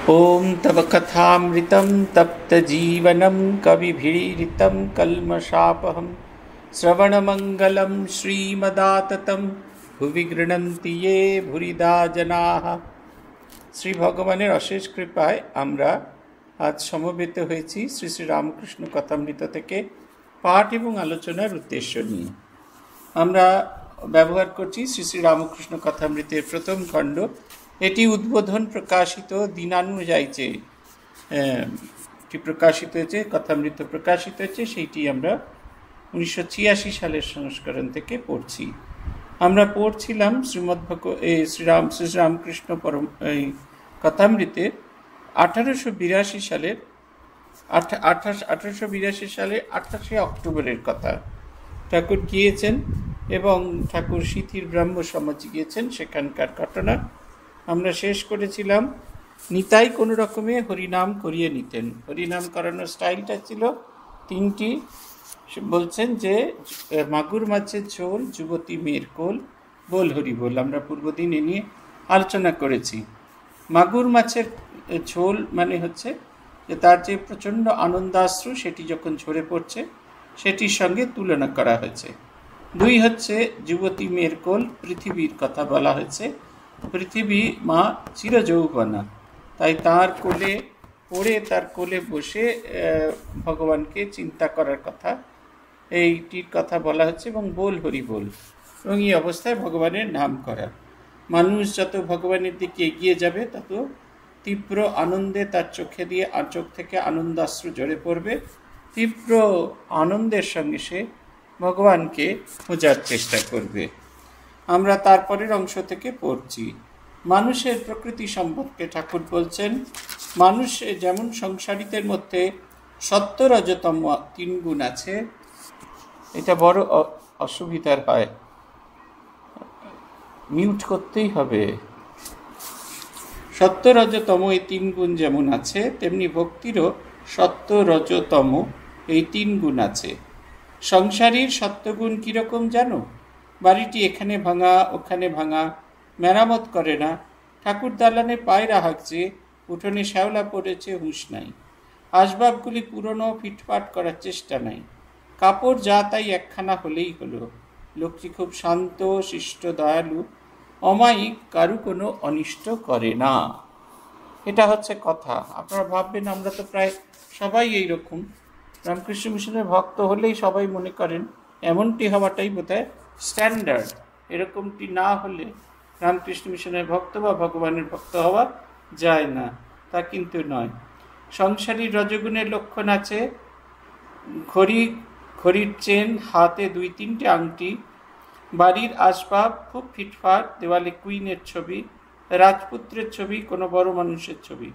ॐ तव कथामृतं तप्तजीवनं कविभिरीडितं कल्मषापहं श्रवणमङ्गलं श्रीमदाततं भुवि गृह्णन्ति ये भूरिदा जनाः। শ্রী ভগবানের অশেষ কৃপায় আমরা আজ সমবেত হয়েছি শ্রী শ্রী রামকৃষ্ণ কথামৃত থেকে পাঠ এবং আলোচনার উদ্দেশ্য নিয়ে। আমরা ব্যবহার করছি শ্রী শ্রী রামকৃষ্ণ কথামৃতের প্রথম খণ্ড। এটি উদ্বোধন প্রকাশিত দিনানুযায়ী প্রকাশিত হয়েছে, কথামৃত প্রকাশিত হয়েছে, সেইটি আমরা 1986 সালের সংস্করণ থেকে পড়ছি। আমরা পড়ছিলাম শ্রী রামকৃষ্ণ পরম কথামৃতের 1882 সালের 28 অক্টোবরের কথা। ঠাকুর গিয়েছেন এবং ঠাকুর সিথির ব্রাহ্ম সমাজে গিয়েছেন, সেখানকার ঘটনা আমরা শেষ করেছিলাম। নিতাই কোনো রকমে হরিনাম করিয়ে নিতেন। হরিনাম করানোর স্টাইলটা ছিল তিনটি। বলছেন যে মাগুর মাছের ঝোল, যুবতী মেয়ের কোল, বল হরি বল। আমরা পূর্বদিন এ নিয়ে আলোচনা করেছি। মাগুর মাছের ঝোল মানে হচ্ছে যে তার যে প্রচণ্ড আনন্দাশ্রু সেটি যখন ঝরে পড়ছে সেটির সঙ্গে তুলনা করা হয়েছে। দুই হচ্ছে যুবতী মেয়ের কোল, পৃথিবীর কথা বলা হয়েছে। পৃথিবী মা চিরযৌবনা, তাই তার কোলে পড়ে তার কোলে বসে ভগবানকে চিন্তা করার কথা, এইটির কথা বলা হচ্ছে। এবং বল হরি বল, এবং এই অবস্থায় ভগবানের নাম করা। মানুষ যত ভগবানের দিকে এগিয়ে যাবে তত তীব্র আনন্দে তার চোখ থেকে আনন্দাশ্রু ঝরে পড়বে। তীব্র আনন্দের সঙ্গে সে ভগবানকে খোঁজার চেষ্টা করবে। আমরা তারপরের অংশ থেকে পড়ছি। মানুষের প্রকৃতি সম্পর্কে ঠাকুর বলছেন, মানুষ যেমন সংসারীদের মধ্যে সত্য রজতম 3 গুণ আছে। এটা বড় অসুবিধার হয়, মিউট করতেই হবে। সত্য রজতম এই 3 গুণ যেমন আছে, তেমনি ভক্তিরও সত্য রজতম এই 3 গুণ আছে। সংসারীর সত্যগুণ কীরকম জানো? বাড়িটি এখানে ভাঙা ওখানে ভাঙা, মেরামত করে না। ঠাকুর দালানে পায়রা হাঁকছে, উঠোনে শ্যাওলা পড়েছে, হুঁশ নাই। আসবাবগুলি পুরনো, ফিটফাট করার চেষ্টা নাই। কাপড় যা তাই একখানা হলেই হলো। লোকটি খুব শান্ত, শিষ্ট, দয়ালু, অমায়িক, কারু কোনো অনিষ্ট করে না। এটা হচ্ছে কথা। আপনারা ভাববেন আমরা তো প্রায় সবাই এইরকম। রামকৃষ্ণ মিশনের ভক্ত হলেই সবাই মনে করেন এমনটি হওয়াটাই বোধহয় স্ট্যান্ডার্ড। এরকমটি না হলে রামকৃষ্ণ মিশনের ভক্ত বা ভগবানের ভক্ত হওয়া যায় না, তা কিন্তু নয়। সংসারী রজগুণের লক্ষণ আছে। ঘড়ির চেন, হাতে 2-3টে আংটি, বাড়ির আসবাব খুব ফিটফাট, দেওয়ালে কুইনের ছবি, রাজপুত্রের ছবি, কোনো বড় মানুষের ছবি।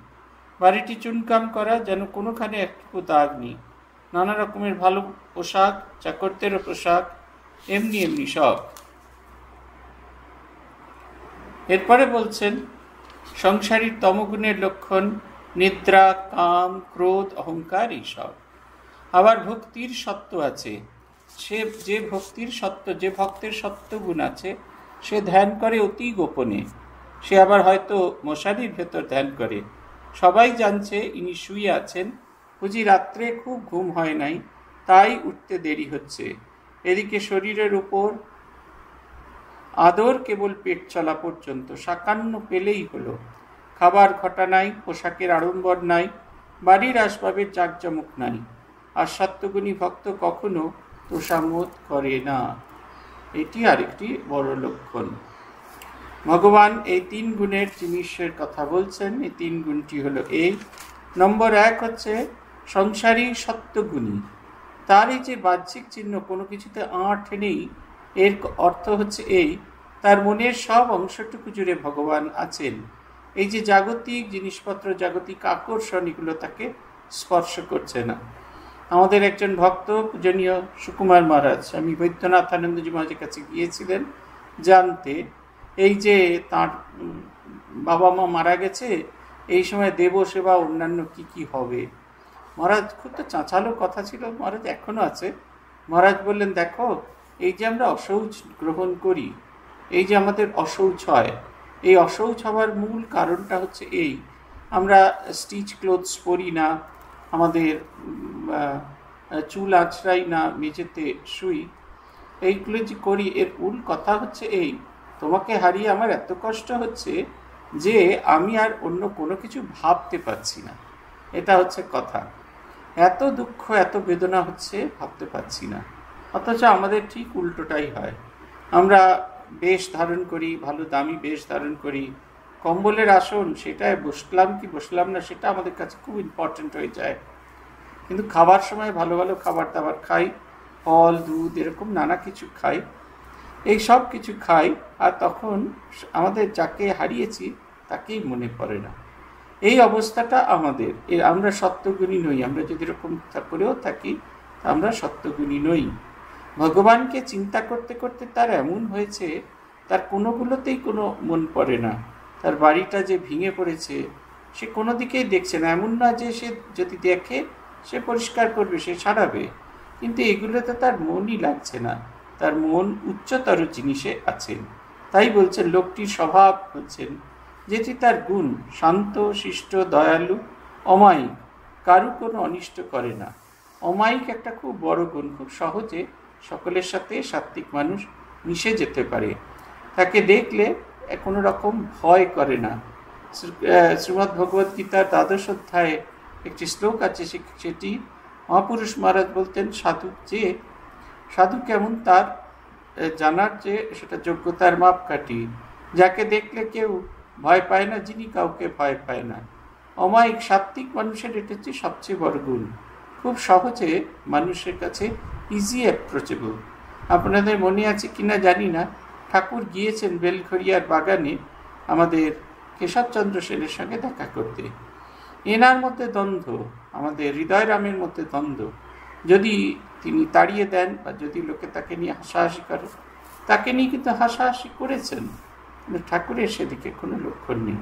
বাড়িটি চুনকাম করা, যেন কোনোখানে একটু দাগ নেই। নানা রকমের ভালো পোশাক, চাকরদেরও পোশাক, এমনি এমনি সব। এরপরে বলছেন সংসারীর তমগুণের লক্ষণ নিদ্রা, কাম, ক্রোধ, অহংকার, এইসব। আবার ভক্তির সত্য আছে। যে ভক্তের সত্যগুণ আছে সে ধ্যান করে অতি গোপনে। সে আবার হয়তো মশারির ভেতর ধ্যান করে। সবাই জানছে ইনি শুয়ে আছেন, বুঝি রাত্রে খুব ঘুম হয় নাই, তাই উঠতে দেরি হচ্ছে। এদিকে শরীরের উপর আদর কেবল পেট চলা পর্যন্ত, সাকান্ন পেলেই হলো। খাবার ঘটা নাই, পোশাকের আড়ম্বর নাই, বাড়ির আসবাবের জাঁকজমক নাই। আর সত্যগুণী ভক্ত কখনো তোষামোদ করে না। এটি আরেকটি বড় লক্ষণ। ভগবান এই 3 গুণের জিনিসের কথা বলছেন। এই 3 গুণটি হলো এই। নম্বর 1 হচ্ছে সংসারী সত্যগুণী। তার এই যে বাহ্যিক চিহ্ন, কোনো কিছুতে আঁট নেই, এর অর্থ হচ্ছে এই, তার মনের সব অংশটুকু জুড়ে ভগবান আছেন। এই যে জাগতিক জিনিসপত্র, জাগতিক আকর্ষণ, এগুলো তাকে স্পর্শ করছে না। আমাদের একজন ভক্ত পূজনীয় সুকুমার মহারাজ, আমি বৈদ্যনাথ আনন্দজি মহারাজের কাছে গিয়েছিলেন জানতে, এই যে তার বাবা মা মারা গেছে, এই সময় দেব সেবা অন্যান্য কি কি হবে। মহারাজ খুব তো চাঁচালো কথা ছিল, মহারাজ এখনো আছে। মহারাজ বললেন, দেখো, এই যে আমরা অশৌচ গ্রহণ করি, এই যে আমাদের অশৌচ হয়, এই অশৌচ হওয়ার মূল কারণটা হচ্ছে এই আমরা স্টিচ ক্লোথস পরি না, আমাদের চুল আঁচড়াই না, মেঝেতে শুই, এইগুলো যে করি, এর মূল কথা হচ্ছে এই, তোমাকে হারিয়ে আমার এত কষ্ট হচ্ছে যে আমি আর অন্য কোনো কিছু ভাবতে পারছি না। এটা হচ্ছে কথা। এত দুঃখ, এত বেদনা হচ্ছে, ভাবতে পারছি না। অথচ আমাদের ঠিক উল্টোটাই হয়। আমরা বেশ ধারণ করি, ভালো দামি বেশ ধারণ করি, কম্বলের আসন, সেটায় বসলাম কি বসলাম না সেটা আমাদের কাছে খুব ইম্পর্টেন্ট হয়ে যায়। কিন্তু খাবার সময় ভালো ভালো খাবার দাবার খাই, ফল, দুধ, এরকম নানা কিছু খাই, এই সব কিছু খাই, আর তখন আমাদের যাকে হারিয়েছি তাকেই মনে পড়ে না। এই অবস্থাটা আমাদের। আমরা সত্যগুণী নই। আমরা যদি এরকম করেও থাকি, আমরা সত্যগুণী নই। ভগবানকে চিন্তা করতে করতে তার এমন হয়েছে, তার কোনোগুলোতেই কোনো মন পড়ে না। তার বাড়িটা যে ভেঙে পড়েছে, সে কোনো দিকেই দেখছে না। এমন না যে সে যদি দেখে সে পরিষ্কার করবে, সে সারাবে, কিন্তু এগুলোতে তার মনই লাগছে না। তার মন উচ্চতর জিনিসে আছেন। তাই বলছেন, লোকটির স্বভাব বলছেন যেটি তার গুণ, শান্ত, শিষ্ট, দয়ালু, অমায়িক, কারু কোনো অনিষ্ট করে না। অমায়িক একটা খুব বড় গুণ। খুব সহজে সকলের সাথে সাত্ত্বিক মানুষ মিশে যেতে পারে। তাকে দেখলে কোনো রকম ভয় করে না। শ্রীমদ্ ভগবদ গীতার 12 অধ্যায়ে একটি শ্লোক আছে, সেটি মহাপুরুষ মহারাজ বলতেন, সাধু কেমন তার জানার যে সেটা যোগ্যতার মাপকাঠি। যাকে দেখলে কেউ ভয় পায় না, যিনি কাউকে ভয় পায় না। অমায়িক সাত্ত্বিক মানুষের এটা হচ্ছে সবচেয়ে বড় গুণ। খুব সহজে মানুষের কাছে ইজি অ্যাপ্রোচেবল। আপনাদের মনে আছে কিনা জানি না, ঠাকুর গিয়েছেন বেলঘরিয়ার বাগানে আমাদের কেশবচন্দ্র সেনের সঙ্গে দেখা করতে। এনার মধ্যে দ্বন্দ্ব, আমাদের হৃদয়রামের মধ্যে দ্বন্দ্ব। যদি তিনি তাড়িয়ে দেন বা যদি লোকে তাকে নিয়ে হাসাহাসি করে, তাকে নিয়ে কিন্তু হাসাহাসি করেছেন, কিন্তু ঠাকুরের সেদিকে কোনো লক্ষণ নেই।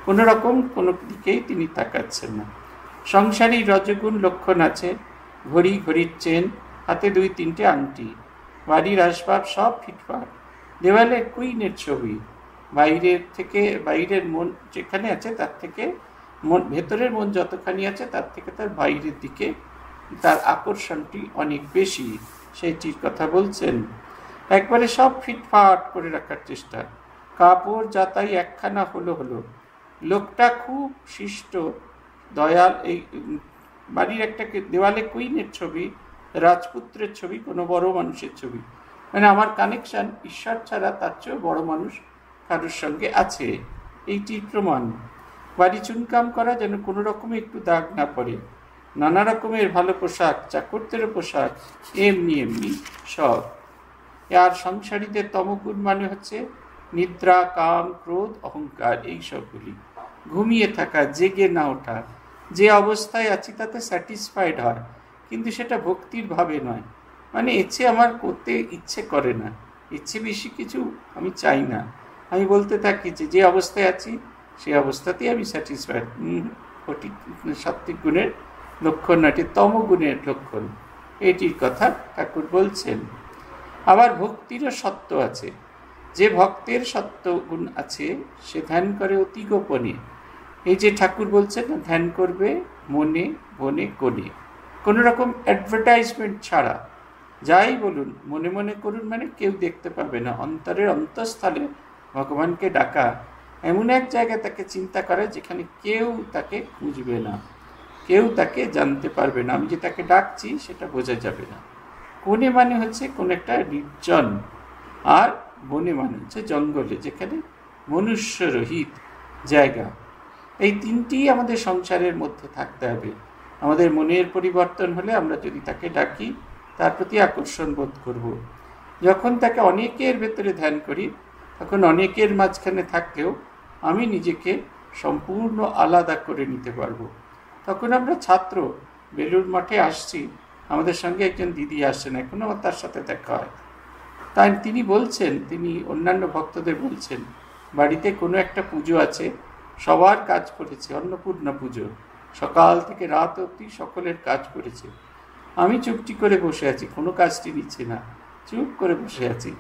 কোনো রকম কোনো দিকেই তিনি তাকাচ্ছেন না। সংসারী রজগুণ লক্ষণ আছে। ঘড়ির চেন, হাতে 2-3টে আংটি, বাড়ির আসবাব সব ফিটফাট, দেওয়ালে কুইনের ছবি। বাইরের মন যেখানে আছে তার থেকে ভেতরের মন যতখানি আছে তার থেকে তার বাইরের দিকে তার আকর্ষণটি অনেক বেশি, সেইটির কথা বলছেন। একবারে সব ফিটফাট করে রাখার চেষ্টা। কাপড় যাতাই একখানা হলো। লোকটা খুব শিষ্ট, দয়াল। এই বাড়ির একটা দেওয়ালে কুইনের ছবি, রাজপুত্রের ছবি, কোনো বড় মানুষের ছবি। মানে আমার কানেকশন ঈশ্বর ছাড়া তার চেয়েও বড় মানুষ কারোর সঙ্গে আছে, এইটির প্রমাণ। বাড়ি চুনকাম করা, যেন কোনো রকমে একটু দাগ না পড়ে। নানা রকমের ভালো পোশাক, চাকরদেরও পোশাক, এমনি সব। আর সংসারীদের তমগুণ মানে হচ্ছে নিদ্রা, কাম, ক্রোধ, অহংকার, এই সবগুলি। ঘুমিয়ে থাকা, জেগে না ওঠা, যে অবস্থায় আছি তাতে স্যাটিসফাইড হয়, কিন্তু সেটা ভক্তির ভাবে নয়। মানে ইচ্ছে আমার করতে ইচ্ছে করে না, ইচ্ছে বেশি কিছু আমি চাই না। আমি বলতে থাকি যে অবস্থায় আছি সেই অবস্থাতেই আমি স্যাটিসফাইড। ওটি সাত্ত্বিক গুণের লক্ষণ না, এটি তমগুণের লক্ষণ। এটির কথা ঠাকুর বলছেন। আবার ভক্তিরও সত্য আছে। যে ভক্তের সত্য গুণ আছে সে ধ্যান করে অতি গোপনে। এই যে ঠাকুর বলছেন না, ধ্যান করবে মনে বনে কোণে, কোনো রকম অ্যাডভার্টাইজমেন্ট ছাড়া। যাই বলুন, মনে মনে করুন, মানে কেউ দেখতে পাবে না। অন্তরের অন্তঃস্থলে ভগবানকে ডাকা, এমন এক জায়গায় তাকে চিন্তা করে যেখানে কেউ তাকে খুঁজবে না, কেউ তাকে জানতে পারবে না। আমি যে তাকে ডাকছি সেটা বোঝা যাবে না। কোণে মানে হচ্ছে কোনো একটা নির্জন, আর বনে মানে হচ্ছে জঙ্গলে, যেখানে মনুষ্যরহিত জায়গা। এই তিনটি আমাদের সংসারের মধ্যে থাকতে হবে। আমাদের মনের পরিবর্তন হলে আমরা যদি তাকে ডাকি, তার প্রতি আকর্ষণ বোধ করব। যখন তাকে অনেকের ভেতরে ধ্যান করি, তখন অনেকের মাঝখানে থাকলেও আমি নিজেকে সম্পূর্ণ আলাদা করে নিতে পারবো। তখন আমরা ছাত্র, বেলুড় মঠে আসছি, আমাদের সঙ্গে একজন দিদি আসছেন, এখনও আমার তার সাথে দেখা হয়। তাই তিনি বলছেন, তিনি অন্যান্য ভক্তদের বলছেন, বাড়িতে কোনো একটা পুজো আছে, সবার কাজ করেছে, অন্নপূর্ণা পুজো, সকাল থেকে রাত অবধি সকলের কাজ করেছে। আমি চুপটি করে বসে আছি, কোনো কাজটি নিচ্ছি না, চুপ করে বসে আছি।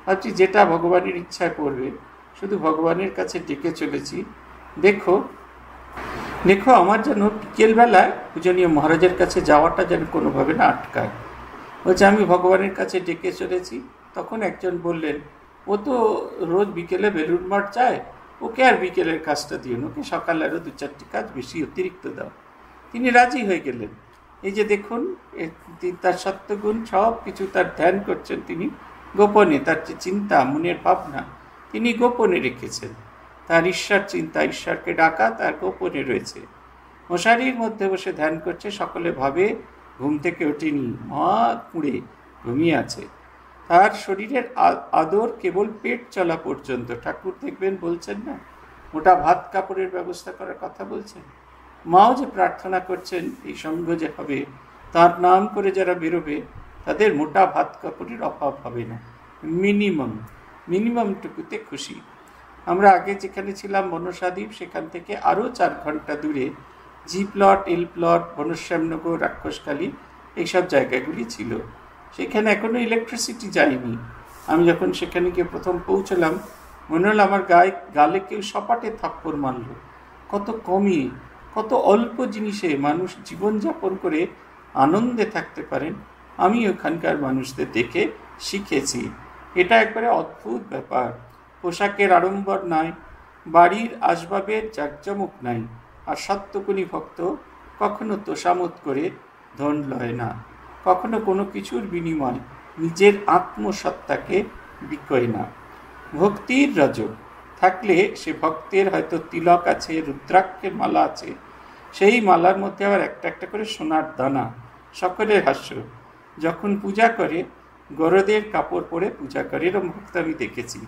ভাবছি যেটা ভগবানের ইচ্ছায় পড়বে, শুধু ভগবানের কাছে ডেকে চলেছি। দেখো দেখো, আমার যেন বিকেলবেলায় পূজনীয় মহারাজের কাছে যাওয়াটা যেন কোনোভাবে না আটকায়। বলছে আমি ভগবানের কাছে ডেকে চলেছি। তখন একজন বললেন, ও তো রোজ বিকেলে বেলুড় মঠ যায়, ওকে আর বিকেলের কাজটা দিও, ওকে সকালে আরও 2-4টি কাজ বেশি অতিরিক্ত দাও। তিনি রাজি হয়ে গেলেন। এই যে দেখুন, তার সত্যগুণ সব কিছু তার ধ্যান করছেন তিনি গোপনে, তার যে চিন্তা, মনের ভাবনা তিনি গোপনে রেখেছেন। তার ঈশ্বর চিন্তা, ঈশ্বরকে ডাকা তার গোপনে রয়েছে। মশারির মধ্যে বসে ধ্যান করছে, সকলে ভাবে ঘুম থেকে ওঠেনি, মহা কুঁড়ে ঘুমিয়ে আছে। তার শরীরের আদর কেবল পেট চলা পর্যন্ত। ঠাকুর দেখবেন বলছেন না, মোটা ভাত কাপড়ের ব্যবস্থা করার কথা বলছেন। মাও যে প্রার্থনা করছেন এই সঙ্গ যে হবে, তার নাম করে যারা বেরোবে তাদের মোটা ভাত কাপড়ের অভাব হবে না। মিনিমামটুকুতে খুশি। আমরা আগে যেখানে ছিলাম বনসাদ্বীপ, সেখান থেকে আরও 4 ঘন্টা দূরে জি প্লট, এল প্লট, বনশ্যামনগর, রাক্ষসকালী এইসব জায়গাগুলি ছিল। সেখানে এখনও ইলেকট্রিসিটি যায়নি। আমি যখন সেখানে গিয়ে প্রথম পৌঁছলাম, মনে হলো আমার গালে কেউ সপাটে থাপ্পড় মারল। কত কমই, কত অল্প জিনিসে মানুষ জীবনযাপন করে আনন্দে থাকতে পারেন, আমি ওখানকার মানুষদের দেখে শিখেছি। এটা একবারে অদ্ভুত ব্যাপার। পোশাকের আড়ম্বর নাই, বাড়ির আসবাবের জাঁকজমক নাই, আর সত্যগুণী ভক্ত কখনো তোষামত করে ধন লয় না, কখনো কোনো কিছুর বিনিময় নিজের আত্মসত্তাকে বিক্রয় না। ভক্তির রজক থাকলে সে ভক্তের হয়তো তিলক আছে, রুদ্রাক্ষের মালা আছে, সেই মালার মধ্যে আবার একটা একটা করে সোনার দানা। সকলের হাস্য। যখন পূজা করে গরদের কাপড় পরে পূজা করে, এরকম ভক্ত আমি দেখেছি।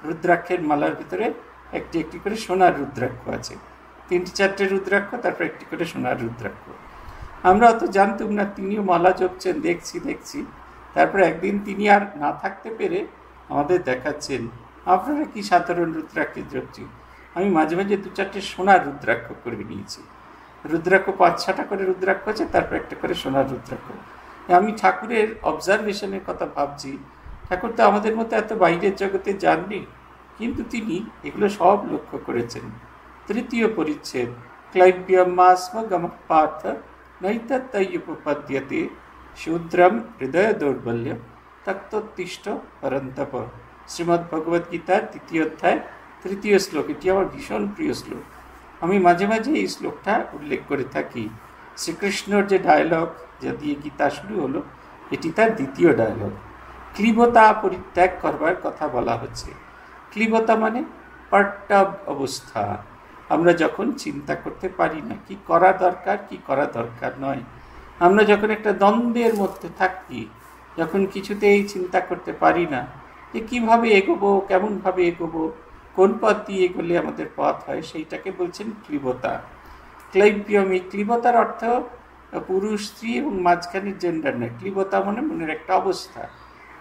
রুদ্রাক্ষের মালার ভিতরে একটি একটি করে সোনার রুদ্রাক্ষ আছে, 3-4টে রুদ্রাক্ষ, তারপর একটি করে সোনার রুদ্রাক্ষ। আমরা অত জানতাম না, তিনিও মালা জপছেন, দেখছি। তারপর একদিন তিনি আর না থাকতে পেরে আমাদের দেখাচ্ছেন, আপনারা কি সাধারণ রুদ্রাক্ষে জপছি? আমি মাঝে মাঝে 2-4টে সোনার রুদ্রাক্ষ করে নিয়েছি। রুদ্রাক্ষ 5-6টা করে রুদ্রাক্ষ আছে, তারপর একটা করে সোনার রুদ্রাক্ষ। আমি ঠাকুরের অবজারভেশনের কথা ভাবছি। ঠাকুর তো আমাদের মতো এত বাইরের জগতে যাননি, কিন্তু তিনি এগুলো সব লক্ষ্য করেছেন। 3য় পরিচ্ছেদ, ক্লাইব্যমাস্ম গমঃ পার্থ নৈতত্তয়ুপপদ্যতে শূদ্রম হৃদয় দৌর্বল্য তক্তোত্তিষ্ঠ পরন্তপ। শ্রীমদ্ ভগবদ্গীতার 3য় অধ্যায় 3য় শ্লোক। এটি আমার ভীষণ প্রিয় শ্লোক। আমি মাঝে মাঝে এই শ্লোকটা উল্লেখ করে থাকি। শ্রীকৃষ্ণর যে ডায়লগ যা দিয়ে গীতা শুরু হলো, এটি তার 2য় ডায়লগ। ক্লীবতা পরিত্যাগ করবার কথা বলা হচ্ছে। ক্লীবতা মানে পার্টাব অবস্থা। আমরা যখন চিন্তা করতে পারি না কি করা দরকার, কি করা দরকার নয়, আমরা যখন একটা দ্বন্দ্বের মধ্যে থাকি, যখন কিছুতেই চিন্তা করতে পারি না যে কীভাবে এগোবো, কেমনভাবে এগোবো, কোন পথ দিয়ে এগোলে আমাদের পথ হয়, সেইটাকে বলছেন ক্লীবতা। ক্লাইব্যম, এই ক্লীবতার অর্থ পুরুষ, স্ত্রী এবং মাঝখানের জেন্ডার নয়। ক্লীবতা মানে মনের একটা অবস্থা,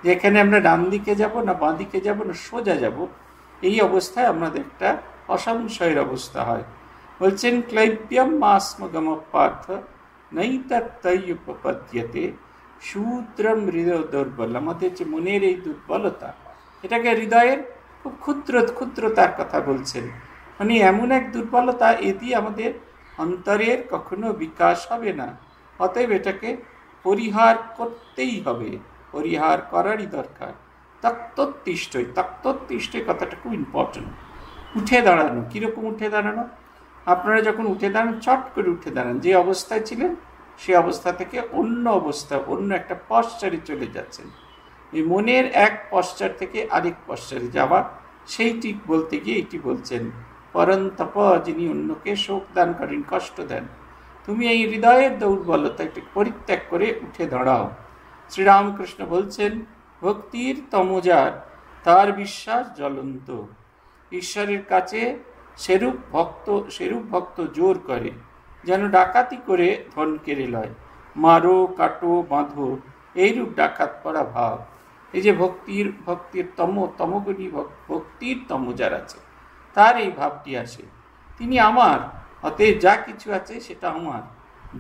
যেখানে আমরা ডান দিকে যাব না, বাঁ দিকে যাব না, সোজা যাব, এই অবস্থায় আমাদের একটা অসংশয়ের অবস্থা হয়। বলছেন ক্লাইব্যম মাস্মগম পার্থ নৈতত্তয়ুপপদ্যতে শূদ্রম হৃদয় দুর্বল। আমাদের যে মনের এই দুর্বলতা, এটাকে হৃদয়ের খুব ক্ষুদ্রতার কথা বলছেন। মানে এমন এক দুর্বলতা, এটি আমাদের অন্তরের কখনো বিকাশ হবে না। অতএব এটাকে পরিহার করতেই হবে, পরিহার করারই দরকার। তক্তোত্তিষ্ঠ কথাটা খুব ইম্পর্টেন্ট। উঠে দাঁড়ানো। কীরকম উঠে দাঁড়ানো? আপনারা যখন উঠে দাঁড়ান, চট করে উঠে দাঁড়ান। যে অবস্থায় ছিলেন সেই অবস্থা থেকে অন্য অবস্থা, অন্য একটা পশ্চারে চলে যাচ্ছেন। এই মনের এক পশ্চার থেকে আরেক পশ্চারে যাওয়া, সেইটি বলতে গিয়ে এটি বলছেন পরন্তপ, যিনি অন্যকে শোক দান করেন, কষ্ট দেন। তুমি এই হৃদয়ের দৌর্বলতা একটু পরিত্যাগ করে উঠে দাঁড়াও। শ্রীরামকৃষ্ণ বলছেন ভক্তির তমোজার, তার বিশ্বাস জ্বলন্ত। ঈশ্বরের কাছে সেরূপ ভক্ত জোর করে, যেন ডাকাতি করে ধন কেড়ে লয়। মারো, কাটো, বাঁধো, এইরূপ ডাকাত পড়া ভাব। এই যে ভক্তির তমগুণী ভক্তির তমোজার আছে, তার এই ভাবটি আসে, তিনি আমার, অতএব যা কিছু আছে সেটা আমার।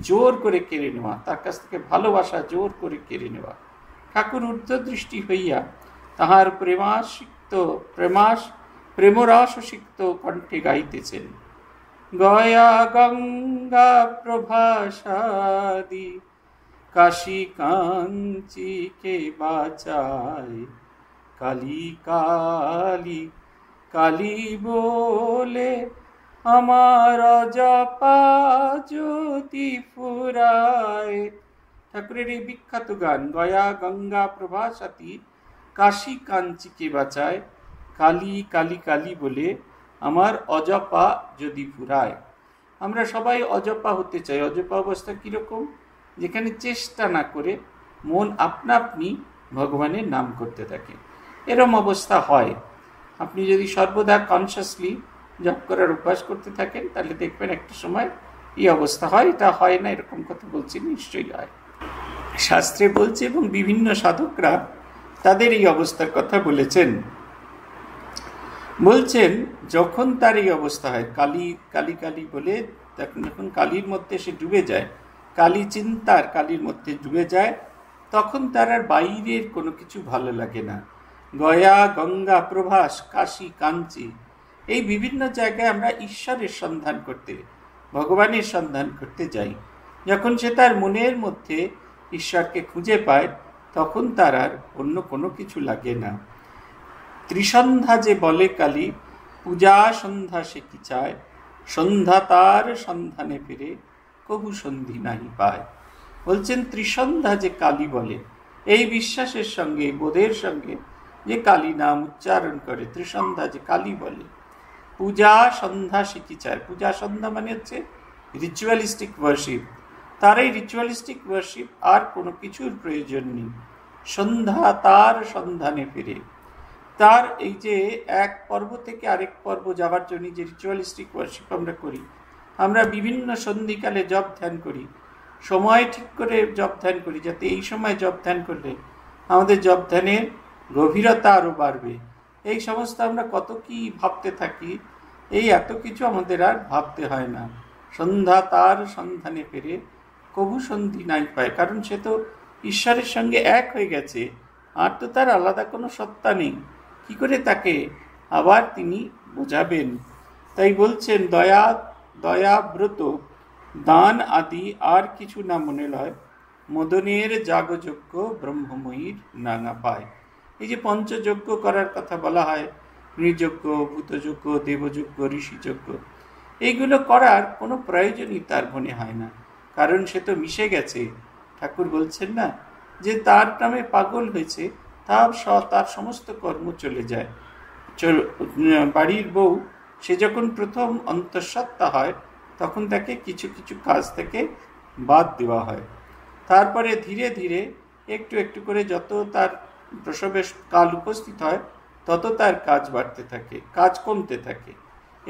জোর করে কেড়ে নেওয়া, তার কাছ থেকে ভালোবাসা জোর করে কেড়ে নেওয়া। ঠাকুর ঊর্ধ্বদৃষ্টি হইয়া তাহার প্রেমরস সিক্ত কণ্ঠে গাইতেছেন। গয়া গঙ্গা প্রভাসাদি কাশী কাঞ্চি কে বাঁচায়, কালী কালী কালী বলে আমার অজপা জ্যোতি ফুরায়। ঠাকুরের এই বিখ্যাত গান, গয়া গঙ্গা প্রভাসাতি কাশী কাঞ্চি কে বাঁচায়, কালী কালী কালী বলে আমার অজপা যদি ফুরায়। আমরা সবাই অজপা হতে চাই। অজপা অবস্থা কীরকম? যেখানে চেষ্টা না করে মন আপনা আপনি ভগবানের নাম করতে থাকে, এরম অবস্থা হয়। আপনি যদি সর্বদা কনসিয়াসলি জপ করার অভ্যাস করতে থাকেন, তাহলে দেখবেন একটা সময় এই অবস্থা হয়। এটা হয় না এরকম কথা বলছি, নিশ্চয়ই হয়। শাস্ত্রে বলছে এবং বিভিন্ন সাধকরা তাদের এই অবস্থার কথা বলেছেন। বলছেন যখন তার এই অবস্থা হয়, কালী কালী কালী বলে যখন কালীর মধ্যে সে ডুবে যায়, কালী চিন্তার কালীর মধ্যে ডুবে যায়, তখন তার আর বাইরের কোনো কিছু ভালো লাগে না। গয়া গঙ্গা প্রভাস কাশী কাঞ্চি, এই বিভিন্ন জায়গায় আমরা ঈশ্বরের সন্ধান করতে, ভগবানের সন্ধান করতে যাই। যখন সে তার মনের মধ্যে ঈশ্বরকে খুঁজে পায়, তখন তার আর অন্য কোনো কিছু লাগে না। ত্রিসন্ধ্যা যে বলে কালী, পূজা সন্ধ্যা সে কি চায়, সন্ধ্যা তার সন্ধানে ফিরে কবু সন্ধি নাহি পায়। বলছেন ত্রিসন্ধ্যা যে কালী বলে, এই বিশ্বাসের সঙ্গে, বোধের সঙ্গে যে কালী নাম উচ্চারণ করে, ত্রিসন্ধ্যা যে কালী বলে, পূজা সন্ধ্যা সে কি চায়। পূজা সন্ধ্যা মানে হচ্ছে রিচুয়ালিস্টিক ওয়ার্শিপ। তার এই রিচুয়ালিস্টিক ওয়ার্শিপ আর কোনো কিছুর প্রয়োজন নেই। সন্ধ্যা তার সন্ধানে ফিরে, তার এই যে এক পর্ব থেকে আরেক পর্ব যাওয়ার জন্য যে রিচুয়ালিস্টিক ওয়ার্শিপ আমরা করি, আমরা বিভিন্ন সন্ধিকালে জপ ধ্যান করি, সময় ঠিক করে জপ ধ্যান করি, যাতে এই সময় জপ ধ্যান করলে আমাদের জপ ধ্যানের গভীরতা আরও বাড়বে। এই সমস্ত আমরা কত কি ভাবতে থাকি, এই এত কিছু আমাদের আর ভাবতে হয় না। সন্ধ্যা তার সন্ধানে ফেরে কবু সন্ধি নাই পায়, কারণ সে তো ঈশ্বরের সঙ্গে এক হয়ে গেছে, আর তো তার আলাদা কোনো সত্তা নেই। কি করে তাকে আবার তিনি বোঝাবেন? তাই বলছেন দয়া দয়াব্রত দান আদি আর কিছু না মনে লয়, মদনের যাগযজ্ঞ ব্রহ্মময়ীর নাঙা পায়। এই যে পঞ্চযজ্ঞ করার কথা বলা হয়, নৃযজ্ঞ, ভূতযজ্ঞ, দেবযজ্ঞ, ঋষিযজ্ঞ, এইগুলো করার কোনো প্রয়োজনই তার মনে হয় না, কারণ সে তো মিশে গেছে। ঠাকুর বলছেন না যে তার নামে পাগল হয়েছে, তার সমস্ত কর্ম চলে যায়। বাড়ির বউ সে যখন প্রথম অন্তঃসত্ত্বা হয়, তখন তাকে কিছু কিছু কাজ থেকে বাদ দেওয়া হয়। তারপরে ধীরে ধীরে একটু একটু করে যত তার প্রসবের কাল উপস্থিত হয়, তত তার কাজ বাড়তে থাকে, কাজ কমতে থাকে,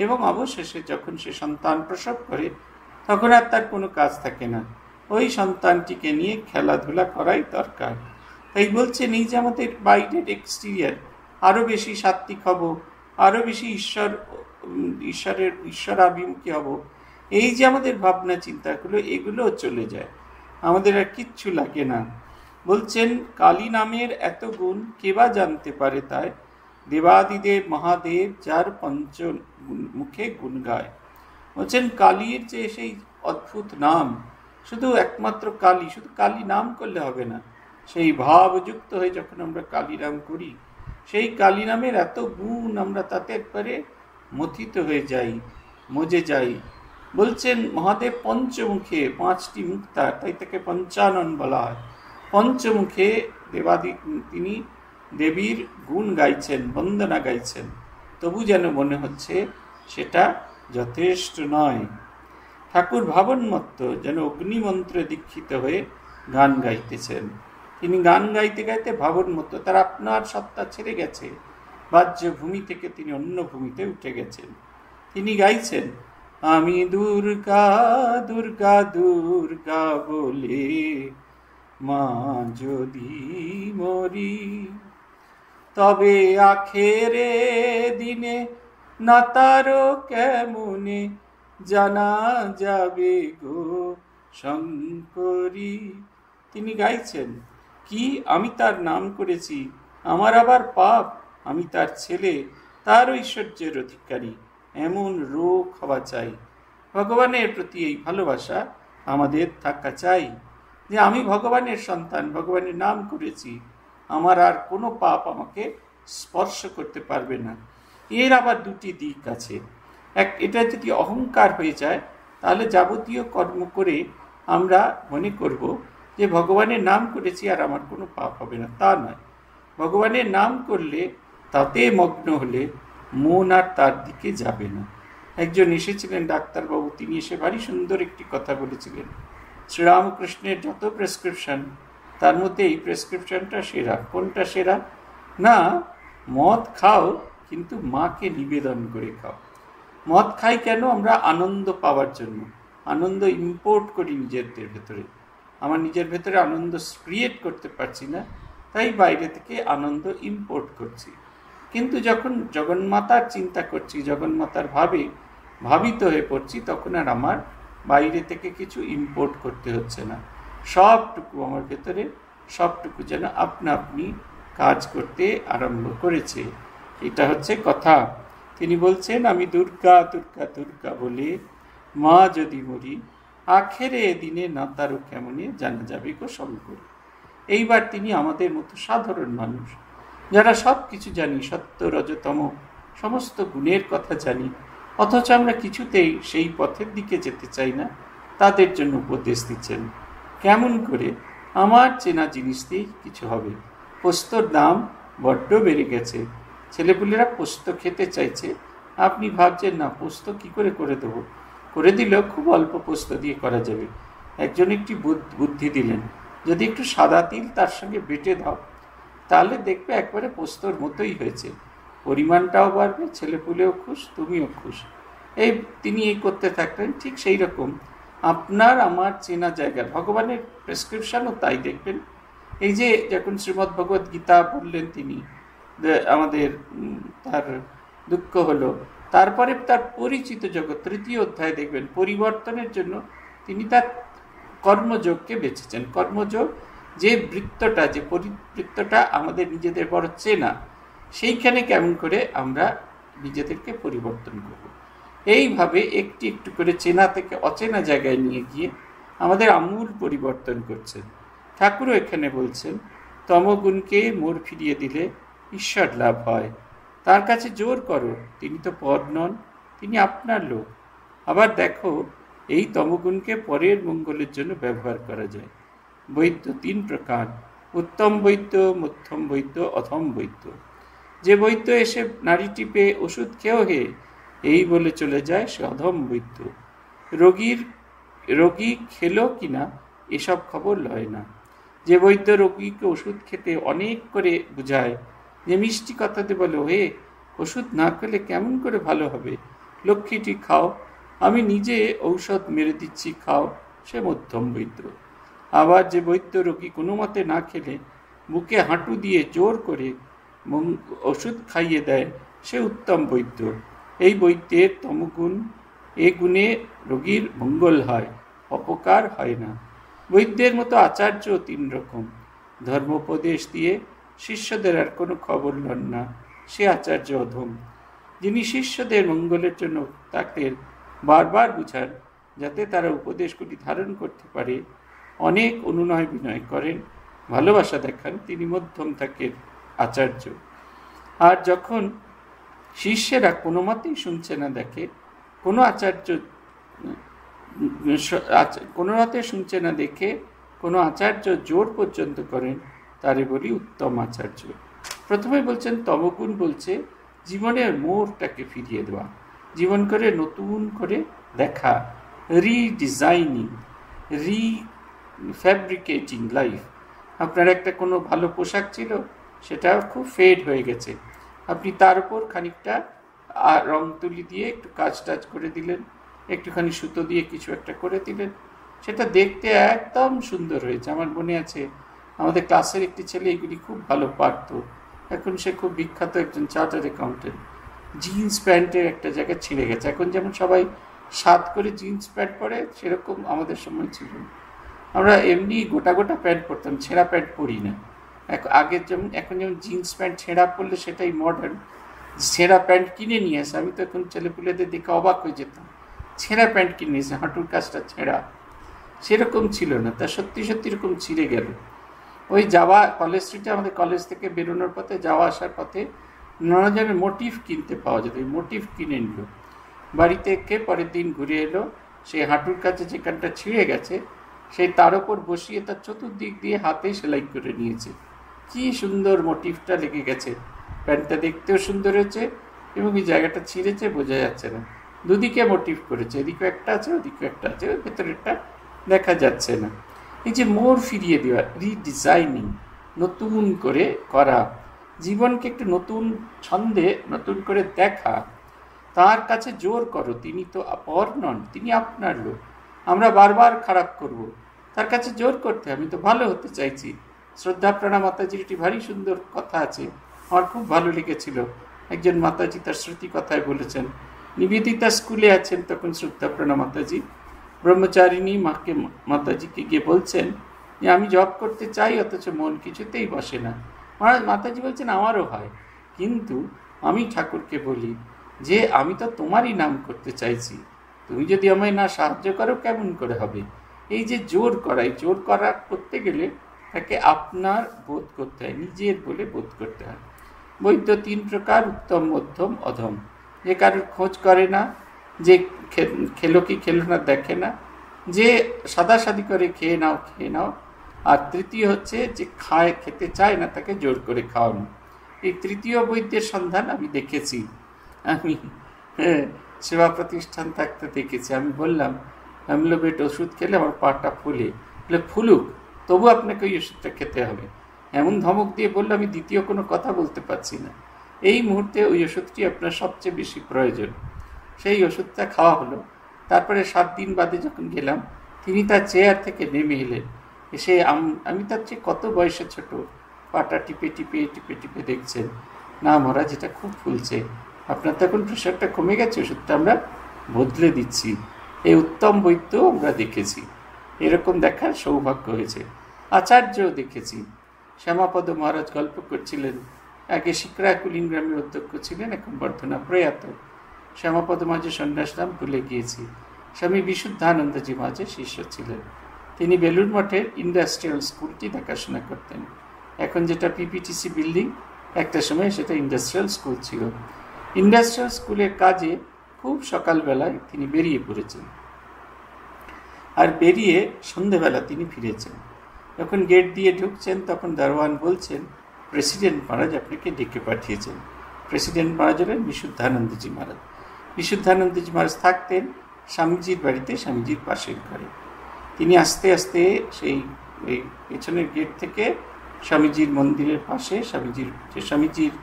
এবং অবশেষে যখন সে সন্তান প্রসব করে, তখন আর তার কোনো কাজ থাকে না। ওই সন্তানটিকে নিয়ে খেলাধুলা করাই দরকার। তাই বলছেন এই যে আমাদের বাইরের এক্সটেরিয়ার আরও বেশি সাত্ত্বিক হব, আরও বেশি ঈশ্বরাভিমুখী হব, এই যে আমাদের ভাবনা চিন্তাগুলো, এগুলো চলে যায়, আমাদের আর কিচ্ছু লাগে না। বলছেন কালী নামের এত গুণ কেবা জানতে পারে তাই, দেবাদিদেব মহাদেব যার পঞ্চ মুখে গুণ গায়। বলছেন কালীর যে সেই অদ্ভুত নাম, শুধু একমাত্র কালী, শুধু কালী নাম করলে হবে না, সেই ভাবযুক্ত হয়ে যখন আমরা কালী নাম করি, সেই কালী নামের এত গুণ আমরা তাতে একবারে মথিত হয়ে যাই, মজে যাই। বলছেন মহাদেব পঞ্চমুখে, পাঁচটি মুখ তার, তাই তাকে পঞ্চানন বলা হয়। পঞ্চমুখে তিনি দেবীর গুণ গাইছেন, বন্দনা গাইছেন, তবু যেন মনে হচ্ছে সেটা যথেষ্ট নয়। ঠাকুর ভাবনমত্ত যেন অগ্নিমন্ত্রে দীক্ষিত হয়ে গান গাইতেছেন। তিনি গান গাইতে গাইতে ভাবনমত্ত, তার আপনার সত্তা ছেড়ে গেছে, বাহ্য ভূমি থেকে তিনি অন্য ভূমিতে উঠে গেছেন। তিনি গাইছেন আমি দুর্গা দুর্গা দুর্গা বলে মা যদি মরি, তবে আখেরে দিনে না তারও কেমনে জানা যাবে গো শঙ্করী। তিনি গাইছেন কি, আমি তার নাম করেছি, আমার আবার পাপ, আমি তার ছেলে, তার ঐশ্বর্যের অধিকারী, এমন রোগ হওয়া চাই। ভগবানের প্রতি এই ভালোবাসা আমাদের থাকা চাই, যে আমি ভগবানের সন্তান, ভগবানের নাম করেছি, আমার আর কোনো পাপ আমাকে স্পর্শ করতে পারবে না। এর আবার দুটি দিক আছে। এটা যদি অহংকার হয়ে যায়, তাহলে যাবতীয় কর্ম করে আমরা মনে করব যে ভগবানের নাম করেছি আর আমার কোনো পাপ হবে না। তা নয়, ভগবানের নাম করলে, তাতে মগ্ন হলে মন আর তার দিকে যাবে না। একজন এসেছিলেন ডাক্তারবাবু, তিনি এসে ভারী সুন্দর একটি কথা বলেছিলেন, শ্রীরামকৃষ্ণের যত প্রেসক্রিপশন, তার মধ্যে এই প্রেসক্রিপশনটা সেরা। কোনটা সেরা? না, মদ খাও কিন্তু মাকে নিবেদন করে খাও। মদ খাই কেন? আমরা আনন্দ পাওয়ার জন্য। আনন্দ ইম্পোর্ট করি নিজেদের ভেতরে। আমার নিজের ভেতরে আনন্দ ক্রিয়েট করতে পারছি না, তাই বাইরে থেকে আনন্দ ইম্পোর্ট করছি। কিন্তু যখন জগন্মাতার চিন্তা করছি, জগন্মাতার ভাবিত হয়ে পড়ছি, তখন আর আমার বাইরে থেকে কিছু ইম্পোর্ট করতে হচ্ছে না। সবটুকু আমার ভেতরে, সবটুকু যেন আপনা আপনি কাজ করতে আরম্ভ করেছে। এটা হচ্ছে কথা। তিনি বলছেন, আমি দুর্গা দুর্গা দুর্গা বলে মা যদি মরি, আখেরে দিনে না তারও কেমনে জানা যাবে গো শঙ্কর। এইবার তিনি আমাদের মতো সাধারণ মানুষ, যারা সব কিছু জানি, সত্য রজতম সমস্ত গুণের কথা জানি, অথচ আমরা কিছুতেই সেই পথের দিকে যেতে চাই না, তাদের জন্য উপদেশ দিচ্ছেন। কেমন করে? আমার চেনা জিনিস দিয়েই কিছু হবে। পোস্তর দাম বড্ড বেড়ে গেছে, ছেলেপুলেরা পোস্ত খেতে চাইছে। আপনি ভাবছেন না পোস্ত কি করে দেবো, করে দিলেও খুব অল্প পোস্ত দিয়ে করা যাবে। একজন একটি বুদ্ধি দিলেন, যদি একটু সাদা তিল তার সঙ্গে বেটে দাও, তাহলে দেখবে একবারে পোস্তর মতোই হয়েছে, পরিমাণটাও বাড়বে, ছেলেপুলেও খুশ, তুমিও খুশ। তিনি করতে থাকলেন। ঠিক সেই রকম আপনার আমার চেনা জায়গা, ভগবানের প্রেসক্রিপশনও তাই দেখবেন। এই যে যখন শ্রীমদ্ ভগবদ গীতা বললেন তিনি, আমাদের তার দুঃখ হলো, তারপরে তার পরিচিত জগৎ 3য় অধ্যায় দেখবেন, পরিবর্তনের জন্য তিনি তার কর্মযোগকে বেছেছেন। কর্মযোগ যে বৃত্তটা, যে পরিবৃত্তটা আমাদের নিজেদের বড় চেনা, সেইখানে কেমন করে আমরা নিজেদেরকে পরিবর্তন করব। এইভাবে একটু একটু করে চেনা থেকে অচেনা জায়গায় নিয়ে গিয়ে আমাদের আমূল পরিবর্তন করছেন। ঠাকুরও এখানে বলছেন, তমগুণকে মোড় ফিরিয়ে দিলে ঈশ্বর লাভ হয়। তার কাছে জোর করো, তিনি তো পর নন, তিনি আপনার লোক। আবার দেখো, এই তমগুণকে পরের মঙ্গলের জন্য ব্যবহার করা যায়। বৈদ্য 3 প্রকার, উত্তম বৈদ্য, মধ্যম বৈদ্য, অধম বৈদ্য। যে বৈদ্য এসে নাড়ি টিপে ওষুধ খেয়েও হে এই বলে চলে যায়, সে অধম বৈদ্য। রোগী খেলো কিনা এসব খবর লয় না। যে বৈদ্য রোগীকে ওষুধ খেতে অনেক করে বুঝায়, যে মিষ্টি কথাতে বলে, হে ওষুধ না খেলে কেমন করে ভালো হবে, লক্ষ্মীটি খাও, আমি নিজে ঔষধ মেরে দিচ্ছি, খাও, সে মধ্যম বৈদ্য। আবার যে বৈদ্য রোগী কোনো মতে না খেলে বুকে হাঁটু দিয়ে জোর করে ওষুধ খাইয়ে দেয়, সে উত্তম বৈদ্য। এই বৈদ্যের তমগুণ, এ গুণে রোগীর মঙ্গল হয়, অপকার হয় না। বৈদ্যের মতো আচার্য 3 রকম। ধর্মোপদেশ দিয়ে শিষ্যদের আর কোনো খবর লন না, সে আচার্য অধম। যিনি শিষ্যদের মঙ্গলের জন্য তাদের বারবার বুঝান, যাতে তারা উপদেশগুলি ধারণ করতে পারে, অনেক অনুনয় বিনয় করেন, ভালোবাসা দেখান, তিনি মধ্যম থাকের আচার্য। আর যখন শিষ্যেরা কোনো মতেই শুনছে না, দেখে কোনো আচার্য কোনো মতে শুনছে না দেখে কোনো আচার্য জোর পর্যন্ত করেন, তারে বলি উত্তম আচার্য। প্রথমে বলছেন তমগুণ বলছে জীবনের মোড়টাকে ফিরিয়ে দেওয়া, জীবন করে নতুন করে দেখা, রিডিজাইনিং, রিফ্যাব্রিকেটিং লাইফ। আপনার একটা কোনো ভালো পোশাক ছিল, সেটা খুব ফেড হয়ে গেছে, আপনি তার উপর খানিকটা রং তুলি দিয়ে একটু কাজ টাজ করে দিলেন, একটুখানি সুতো দিয়ে কিছু একটা করে দিলেন, সেটা দেখতে একদম সুন্দর হয়েছে। আমার মনে আছে আমাদের ক্লাসের একটি ছেলে এগুলি খুব ভালো পারত, এখন সে খুব বিখ্যাত একজন চার্টার্ড অ্যাকাউন্টেন্ট। জিন্স প্যান্টের একটা জায়গায় ছিঁড়ে গেছে। এখন যেমন সবাই 7 করে জিন্স প্যান্ট পরে, সেরকম আমাদের সময় ছিল। আমরা এমনি গোটা গোটা প্যান্ট পরতাম, ছেঁড়া প্যান্ট পরি না। আগের যেমন, এখন যেমন জিন্স প্যান্ট ছেঁড়া পরলে সেটাই মডার্ন, ছেঁড়া প্যান্ট কিনে নিয়ে আসে। আমি তো এখন ছেলেপুলেদের দেখে অবাক হয়ে যেতাম, ছেঁড়া প্যান্ট কিনেছে, হাঁটুর কাছটা ছেঁড়া, সেরকম ছিল না, তা সত্যি সত্যি এরকম ছিঁড়ে গেল। ওই যাওয়া কলেজ স্ট্রিটে, আমাদের কলেজ থেকে বেরোনোর পথে, যাওয়া আসার পথে নানা ধরনের মোটিভ কিনতে পাওয়া যেত, ওই মোটিভ কিনে নিল, বাড়িতে এসে পরের দিন ঘুরে এলো, সেই হাঁটুর কাছে যেখানটা ছিঁড়ে গেছে সেই তার ওপর বসিয়ে তার চতুর্দিক দিয়ে হাতে সেলাই করে নিয়েছে। কি সুন্দর মোটিভটা লেগে গেছে, প্যান্টটা দেখতেও সুন্দর হয়েছে এবং এই জায়গাটা ছিঁড়েছে বোঝা যাচ্ছে না, দুদিকে মোটিভ করেছে, এদিকেও একটা আছে ওদিকেও একটা আছে, ভেতরেরটা দেখা যাচ্ছে না। এই যে মোড় ফিরিয়ে দেওয়া, রিডিজাইনিং, নতুন করে করা, জীবনকে একটু নতুন ছন্দে নতুন করে দেখা, তার কাছে জোর করো, তিনি তো অপর নন, তিনি আপনার লোক। আমরা বারবার খারাপ করব, তার কাছে জোর করতে, আমি তো ভালো হতে চাইছি। শ্রদ্ধাপ্রাণা মাতাজির একটি ভারী সুন্দর কথা আছে, আমার খুব ভালো লেগেছিল। একজন মাতাজি তার স্মৃতি কথায় বলেছেন, নিবেদিতা স্কুলে আছেন তখন শ্রদ্ধাপ্রাণা মাতাজি, ব্রহ্মচারিণী মাতাজিকে গিয়ে বলছেন যে আমি জব করতে চাই, অথচ মন কিছুতেই বসে না। মাতাজি বলছেন আমারও হয়, কিন্তু আমি ঠাকুরকে বলি যে আমি তো তোমারই নাম করতে চাইছি, তুমি যদি আমায় না সাহায্য করো কেমন করে হবে। এই যে জোর করা, এই জোর করা করতে গেলে তাকে আপনার বোধ করতে হয়, নিজের বলে বোধ করতে হয়। বৈদ্য 3 প্রকার, উত্তম, মধ্যম, অধম। যে কারোর খোঁজ করে না, যে খেলো কি খেলো না দেখে না, যে সাদাসাদি করে খেয়ে নাও খেয়ে নাও, আর তৃতীয় হচ্ছে যে খেতে চায় না তাকে জোর করে খাওয়ানো। এই তৃতীয় বৈদ্যের সন্ধান আমি দেখেছি, আমি সেবা প্রতিষ্ঠান থাকতে দেখেছি। আমি বললাম অ্যামলোবেট ওষুধ খেলে আমার পাটা ফুলে, বলে ফুলুক, তবু আপনাকে ওই ওষুধটা খেতে হবে। এমন ধমক দিয়ে বললো আমি দ্বিতীয় কোনো কথা বলতে পারছি না, এই মুহূর্তে ওই ওষুধটি আপনার সবচেয়ে বেশি প্রয়োজন। সেই ওষুধটা খাওয়া হলো। তারপরে 7 দিন বাদে যখন গেলাম, তিনি তার চেয়ার থেকে নেমে এলেন, এসে আমি তার চেয়ে কত বয়সে ছোট, পাটা টিপে টিপে টিপে টিপে দেখছেন, না মহারাজ এটা খুব ফুলছে, আপনার তখন প্রেশারটা কমে গেছে, ওষুধটা আমরা বদলে দিচ্ছি। এই উত্তম বৈদ্য আমরা দেখেছি, এরকম দেখার সৌভাগ্য হয়েছে। আচার্যও দেখেছি। শ্যামাপদ মহারাজ গল্প করছিলেন, আগে শিকরাকুলিন গ্রামের অধ্যক্ষ ছিলেন, এখন বর্ধনা প্রয়াত। শ্যামাপদ মাঝে সন্ন্যাস নাম ভুলে গিয়েছি। স্বামী বিশুদ্ধানন্দজি মাঝে শিষ্য ছিলেন। তিনি বেলুড় মঠের ইন্ডাস্ট্রিয়াল স্কুলটি দেখাশোনা করতেন, এখন যেটা পিপিটিসি বিল্ডিং, একটা সময় সেটা ইন্ডাস্ট্রিয়াল স্কুল ছিল। ইন্ডাস্ট্রিয়াল স্কুলের কাজে খুব সকালবেলায় তিনি বেরিয়ে পড়েছেন, আর বেরিয়ে সন্ধেবেলা তিনি ফিরেছেন। যখন গেট দিয়ে ঢুকছেন তখন দারোয়ান বলছেন প্রেসিডেন্ট মহারাজ আপনাকে ডেকে পাঠিয়েছেন। প্রেসিডেন্ট মহারাজ হলেন বিশুদ্ধানন্দজি মহারাজ। বিশুদ্ধানন্দজি মহারাজ থাকতেন স্বামীজির বাড়িতে, স্বামীজির পাশের ঘরে। তিনি আস্তে আস্তে সেই ওই পেছনের গেট থেকে স্বামীজির মন্দিরের পাশে স্বামীজির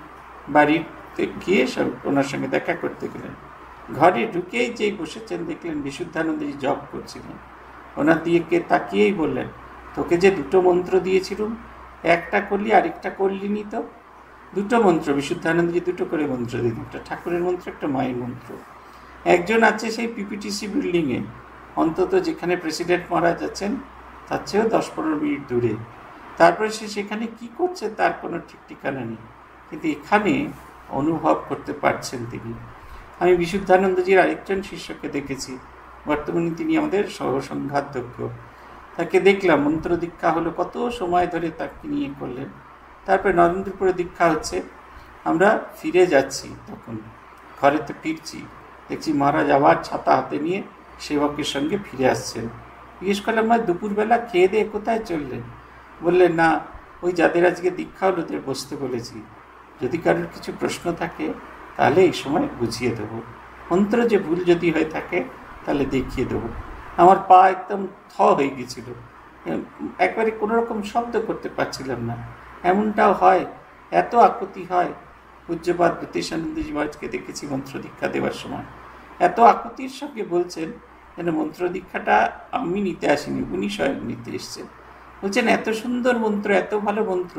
বাড়িতে গিয়ে ওনার সঙ্গে দেখা করতে গেলেন। ঘরে ঢুকেই যেই বসেছেন দেখলেন বিশুদ্ধানন্দজি জপ করছিলেন। ওনার দিকে তাকিয়েই বললেন, তোকে যে 2টো মন্ত্র দিয়েছিলাম, একটা করলি আরেকটা করলিনি তো। 2টো মন্ত্র, বিশুদ্ধানন্দজি 2টো করে মন্ত্র দিন, একটা ঠাকুরের মন্ত্র, একটা মায়ের মন্ত্র। একজন আছে সেই পিপিটিসি বিল্ডিংয়ে, অন্তত যেখানে প্রেসিডেন্ট মহারাজ আছেন তার চেয়েও 10-15 মিনিট দূরে। তারপরে সে সেখানে কি করছে তার কোনো ঠিক ঠিকানা নেই, কিন্তু এখানে অনুভব করতে পারছেন তিনি। আমি বিশুদ্ধানন্দজির আরেকজন শিষ্যকে দেখেছি, বর্তমানে তিনি আমাদের সহসংঘাধ্যক্ষ। তাকে দেখলাম, মন্ত্র দীক্ষা হলো, কত সময় ধরে তাকে নিয়ে করলেন। তারপরে নরেন্দ্রপুরে দীক্ষা হচ্ছে, আমরা ফিরে যাচ্ছি, তখন ঘরেতে ফিরছি, দেখছি মহারাজ আবার ছাতা হাতে নিয়ে সেবকের সঙ্গে ফিরে আসছেন। জিজ্ঞেস করলাম মা দুপুরবেলা খেয়ে দিয়ে কোথায় চললেন? বললেন না, ওই যাদের আজকে দীক্ষা হলো ওদের বসতে বলেছি, যদি কারোর কিছু প্রশ্ন থাকে তাহলে এই সময় বুঝিয়ে দেবো, মন্ত্র যে ভুল যদি হয়ে থাকে তাহলে দেখিয়ে দেবো। আমার পা একদম হয়ে গেছিল, একবারে কোনো রকম শব্দ করতে পারছিলাম না। এমনটাও হয়, এত আকুতি হয়। পূজ্যপাদ ভূতেশানন্দজি মহারাজকে দেখেছি মন্ত্র দীক্ষা দেওয়ার সময়, এত আকুতির সঙ্গে বলছেন যেন মন্ত্র দীক্ষাটা আমি নিতে আসিনি, উনি স্বয়ং নিতে এসছেন। বলছেন এত সুন্দর মন্ত্র, এত ভালো মন্ত্র,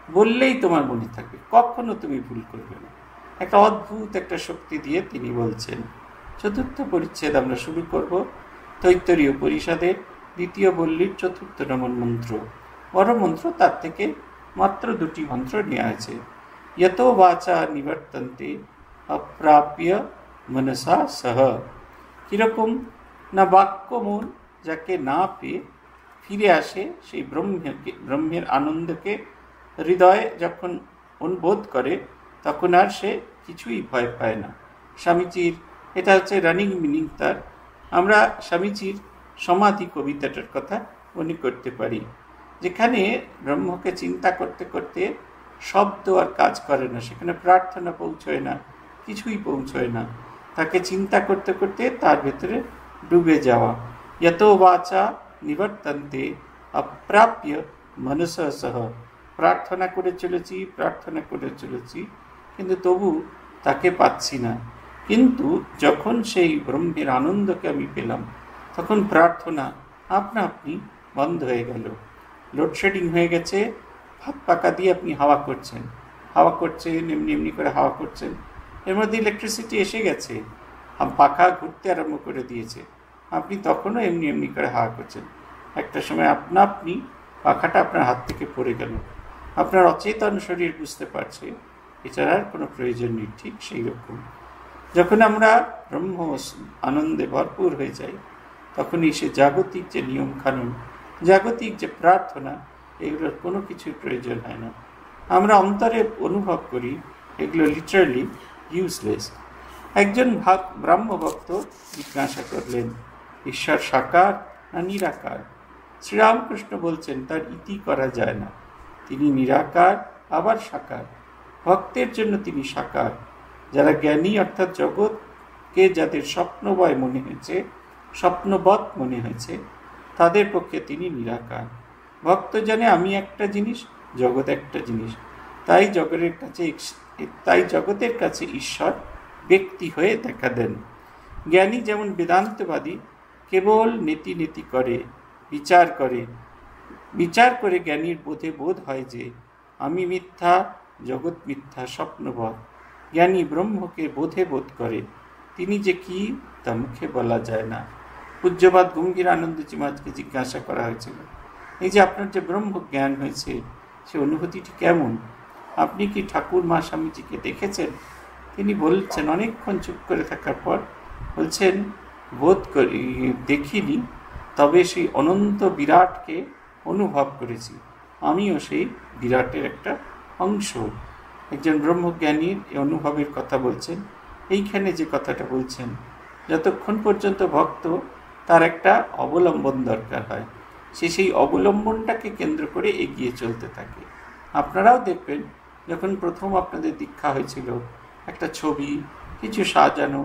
বললেই তোমার মনে থাকবে, কখনো তুমি ভুল করবে না। একটা অদ্ভুত একটা শক্তি দিয়ে তিনি বলছেন। 4র্থ পরিচ্ছেদ আমরা শুরু করব। তৈত্তরীয় পরিষদের 2য় বল্লীর 4র্থ নমন মন্ত্র, বড় মন্ত্র, তার থেকে মাত্র 2টি মন্ত্র নেওয়া আছে। यतो वाचा निवर्तन्ते अप्राप्य मनसा सह কীরকম না বাক্য মন যাকে না পেয়ে ফিরে আসে সেই ব্রহ্মের আনন্দকে হৃদয়ে যখন অনুবোধ করে, তখন আর সে কিছুই ভয় পায় না। স্বামীজির এটা হচ্ছে রানিং মিনিং তার। আমরা স্বামীজির সমাধি কবিতাটার কথা মনে করতে পারি, যেখানে ব্রহ্মকে চিন্তা করতে করতে শব্দ আর কাজ করে না, সেখানে প্রার্থনা পৌঁছয় না, কিছুই পৌঁছয় না। তাকে চিন্তা করতে করতে তার ভেতরে ডুবে যাওয়া। যত বাচা নিবর্তন্তে অপ্রাপ্য মনস সহ, প্রার্থনা করে চলেছি কিন্তু তবু তাকে পাচ্ছি না। কিন্তু যখন সেই ব্রহ্মের আনন্দকে আমি পেলাম, তখন প্রার্থনা আপনা আপনি বন্ধ হয়ে গেল। লোডশেডিং হয়ে গেছে, হাত পাকা দিয়ে আপনি হাওয়া করছেন, এমনি করে হাওয়া করছেন, এর মধ্যে ইলেকট্রিসিটি এসে গেছে, পাখা ঘুরতে আরম্ভ করে দিয়েছে, আপনি তখনও এমনি করে হাওয়া করছেন। একটা সময় আপনি পাখাটা আপনার হাত থেকে পড়ে গেল, আপনার অচেতন শরীর বুঝতে পারছে এছাড়া আর কোনো প্রয়োজন নেই। ঠিক সেই রকম যখন আমরা ব্রহ্ম আনন্দে ভরপুর হয়ে যাই, তখনই সে জাগতিক যে নিয়ম কানুন, জাগতিক যে প্রার্থনা, এগুলোর কোনো কিছুর প্রয়োজন হয় না। আমরা অন্তরে অনুভব করি এগুলো লিটারালি ইউজলেস। একজন ব্রাহ্মভক্ত জিজ্ঞাসা করলেন, ঈশ্বর সাকার না নিরাকার? শ্রীরামকৃষ্ণ বলছেন তার ইতি করা যায় না, তিনি নিরাকার আবার সাকার। ভক্তের জন্য তিনি সাকার। যারা জ্ঞানী অর্থাৎ জগৎকে যাদের স্বপ্নবৎ মনে হয়েছে, তাদের পক্ষে তিনি নিরাকার। ভক্ত জানে আমি একটা জিনিস, জগৎ একটা জিনিস, তাই জগতের কাছে ঈশ্বর ব্যক্তি হয়ে দেখা দেন। জ্ঞানী যেমন বেদান্তবাদী কেবল নীতি করে, বিচার করে জ্ঞানীর বোধ হয় যে আমি মিথ্যা, জগৎ মিথ্যা, স্বপ্নবৎ। জ্ঞানী ব্রহ্মকে বোধ করে, তিনি যে কি তা মুখে বলা যায় না। পূজ্যপাদ গম্ভীর আনন্দজি মহারাজকে জিজ্ঞাসা করা হয়েছিল, এই যে আপনার যে ব্রহ্ম জ্ঞান হয়েছে, সে অনুভূতিটি কেমন? আপনি কি ঠাকুর মা স্বামীজিকে দেখেছেন? তিনি বলছেন, অনেকক্ষণ চুপ করে থাকার পর বলছেন, দেখিনি, তবে সেই অনন্ত বিরাটকে অনুভব করেছি। আমিও সেই বিরাটের একটা অংশ। একজন ব্রহ্মজ্ঞানীর এই অনুভবের কথা বলছেন। এইখানে যে কথাটা বলছেন, যতক্ষণ পর্যন্ত ভক্ত তার একটা অবলম্বন দরকার হয়, সে সেই অবলম্বনটাকে কেন্দ্র করে এগিয়ে চলতে থাকে। আপনারাও দেখবেন, যখন প্রথম আপনাদের দীক্ষা হয়েছিল, একটা ছবি, কিছু সাজানো,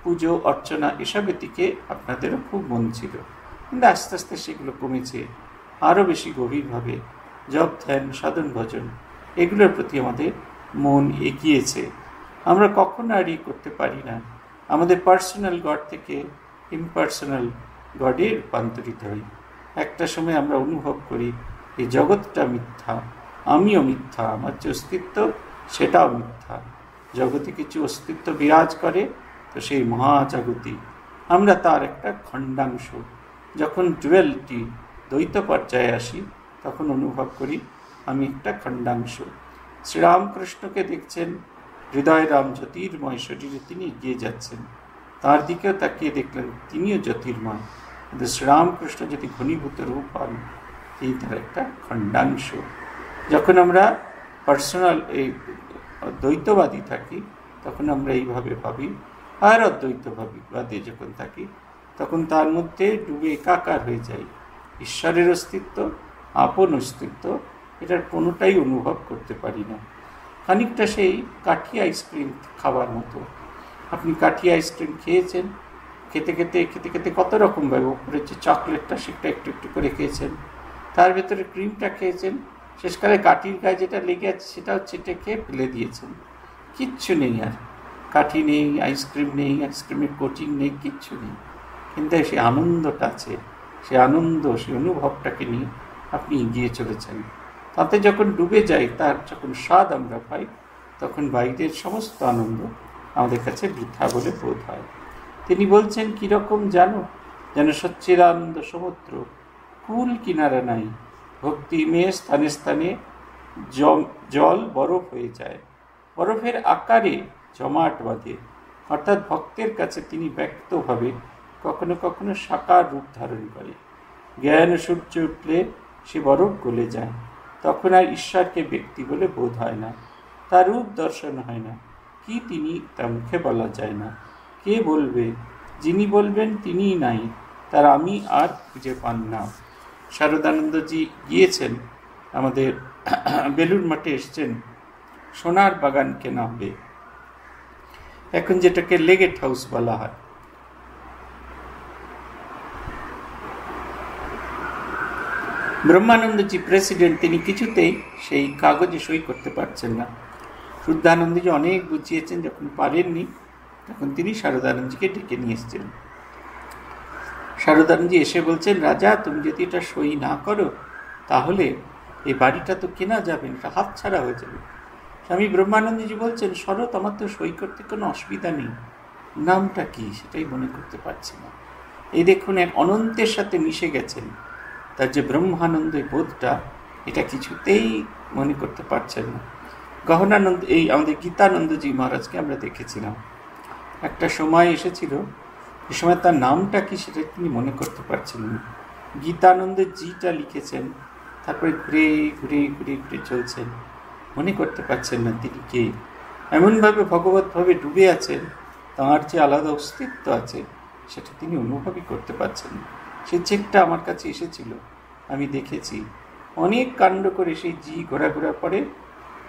পুজো অর্চনা, এসবের দিকে আপনাদেরও খুব মন ছিল, কিন্তু আস্তে আস্তে সেগুলো কমেছে। আরও বেশি গভীরভাবে জপ, ধ্যান, সাধন, ভজন, এগুলোর প্রতি আমাদের মন এগিয়েছে। আমরা কখনো আর করতে পারি না, আমাদের পার্সোনাল গড থেকে ইমপার্সোনাল গডে রূপান্তরিত হই। একটা সময় আমরা অনুভব করি এই জগৎটা মিথ্যা, আমিও মিথ্যা, আমার যে অস্তিত্ব সেটাও মিথ্যা। জগতে কিছু অস্তিত্ব বিরাজ করে, তো সেই মহাজাগতিক আমরা তার একটা খণ্ডাংশ। যখন ডুয়েলটি দ্বৈত পর্যায়ে আসি, তখন অনুভব করি আমি একটা খণ্ডাংশ। শ্রীরামকৃষ্ণকে দেখছেন, হৃদয় রাম জ্যোতির্ময় শরীরে তিনি এগিয়ে যাচ্ছেন, তার দিকেও তাকিয়ে দেখলেন তিনিও জ্যোতির্ময়, কিন্তু শ্রীরামকৃষ্ণ যদি ঘনীভূত রূপ হন, তিনি তার একটা খণ্ডাংশ। যখন আমরা পার্সোনাল এই দ্বৈতবাদী থাকি, তখন আমরা এইভাবে ভাবি। আর অদ্বৈতবাদী যখন থাকি, তখন তার মধ্যে ডুবে একাকার হয়ে যাই। ঈশ্বরের অস্তিত্ব, আপন অস্তিত্ব, এটার কোনোটাই অনুভব করতে পারি না। খানিকটা সেই কাঠি আইসক্রিম খাবার মতো। আপনি কাঠি আইসক্রিম খেয়েছেন, খেতে খেতে কত রকমভাবে, উপরে যে চকলেটটা সেটা একটু একটু করে খেয়েছেন, তার ভেতরে ক্রিমটা খেয়েছেন, শেষকালে কাঠির গায়ে যেটা লেগে আছে সেটাও চেটে খেয়ে ফেলে দিয়েছেন। কিচ্ছু নেই আর, কাঠি নেই, আইসক্রিম নেই, আইসক্রিমের কোটিং নেই, কিচ্ছু নেই, কিন্তু সেই আনন্দটা আছে। সেই আনন্দ, সেই অনুভবটাকে নিয়ে আপনি এগিয়ে চলেছেন। তাতে যখন ডুবে যাই, তার যখন স্বাদ আমরা পাই, তখন বাইরের সমস্ত আনন্দ আমাদের কাছে বৃথা বলে বোধ হয়। তিনি বলছেন, কীরকম জানো, যেন সচ্চিদানন্দ সমুদ্র, কুল কিনারা নাই, ভক্তি মেয়ে স্থানে স্থানে জল বরফ হয়ে যায়, বরফের আকারে জমাট বাঁধে। অর্থাৎ ভক্তের কাছে তিনি ব্যক্তভাবে কখনো কখনো সাকার রূপ ধারণ করে। জ্ঞান সূর্য উঠলে সে বরফ গলে যায়, তখন আর ঈশ্বরকে ব্যক্তি বলে বোধ হয় না, তার রূপ দর্শন হয় না, কি তিনি তা মুখে বলা যায় না। কে বলবে? যিনি বলবেন তিনিই নাই, তার আমি আর খুঁজে পান না। শারদানন্দজি গিয়েছেন, আমাদের বেলুড় মঠে এসছেন, সোনার বাগান কেনা হবে, এখন যেটাকে লেগেট হাউস বলা হয়। ব্রহ্মানন্দজি প্রেসিডেন্ট, তিনি কিছুতেই সেই কাগজে সই করতে পারছেন না। শুদ্ধানন্দজি অনেক বুঝিয়েছেন, যখন পারেননি তখন তিনি শারদানন্দজিকে ডেকে নিয়ে এসছেন। শারদানন্দজি এসে বলছেন, রাজা তুমি যদি এটা সই না করো তাহলে এই বাড়িটা তো কেনা যাবে না, এটা হাতছাড়া হয়ে যাবে। স্বামী ব্রহ্মানন্দজি বলছেন, শরৎ আমার তো সই করতে কোনো অসুবিধা নেই, নামটা কি সেটাই মনে করতে পারছি না। এই দেখুন, এক অনন্তের সাথে মিশে গেছেন, তার যে ব্রহ্মানন্দ বোধটা, এটা কিছুতেই মনে করতে পারছেন না। গহনানন্দ, এই আমাদের গীতানন্দজি মহারাজকে আমরা দেখেছিলাম, একটা সময় এসেছিল, এ সময় তার নামটা কি সেটা তিনি মনে করতে পারছিলেন না। গীতানন্দের জিটা লিখেছেন, তারপরে ঘুরে ঘুরে ঘুরে ঘুরে চলছেন, মনে করতে পারছেন না তিনি কে। এমনভাবে ভগবতভাবে ডুবে আছেন, তাঁর যে আলাদা অস্তিত্ব আছে সেটা তিনি অনুভবই করতে পারছেন না। সেই চেকটা আমার কাছে এসেছিল, আমি দেখেছি। অনেক কাণ্ড করে সেই জি ঘোরাঘোরা পরে